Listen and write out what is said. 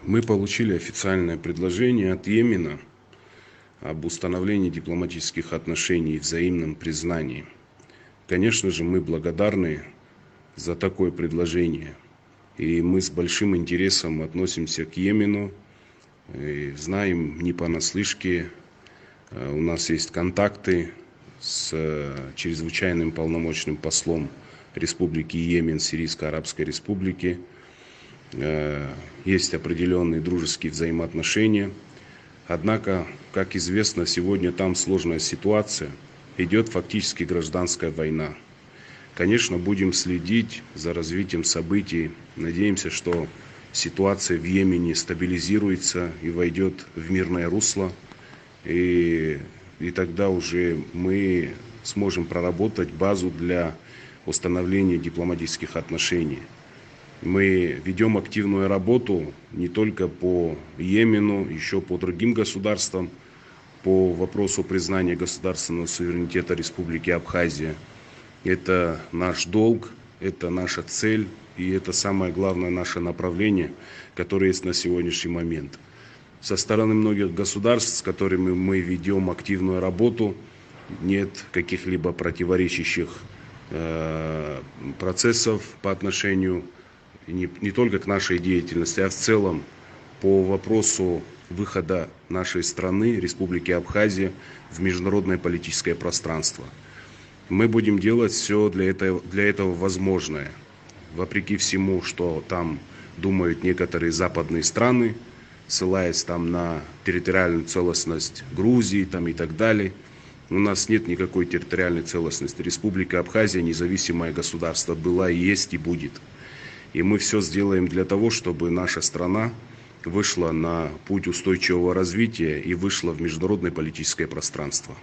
Мы получили официальное предложение от Йемена об установлении дипломатических отношений и взаимном признании. Конечно же, мы благодарны за такое предложение. И мы с большим интересом относимся к Йемену. И знаем не понаслышке. У нас есть контакты с чрезвычайным полномочным послом Республики Йемен, Сирийской Арабской Республики. Есть определенные дружеские взаимоотношения. Однако, как известно, сегодня там сложная ситуация. Идет фактически гражданская война. Конечно, будем следить за развитием событий. Надеемся, что ситуация в Йемене стабилизируется и войдет в мирное русло. И тогда уже мы сможем проработать базу для установления дипломатических отношений. Мы ведем активную работу не только по Йемену, еще по другим государствам, по вопросу признания государственного суверенитета Республики Абхазия. Это наш долг, это наша цель и это самое главное наше направление, которое есть на сегодняшний момент. Со стороны многих государств, с которыми мы ведем активную работу, нет каких-либо противоречащих процессов по отношению не только к нашей деятельности, а в целом по вопросу выхода нашей страны, Республики Абхазия, в международное политическое пространство. Мы будем делать все для этого возможное. Вопреки всему, что там думают некоторые западные страны, ссылаясь там на территориальную целостность Грузии там, и так далее. У нас нет никакой территориальной целостности. Республика Абхазия независимое государство была и есть и будет. И мы все сделаем для того, чтобы наша страна вышла на путь устойчивого развития и вышла в международное политическое пространство.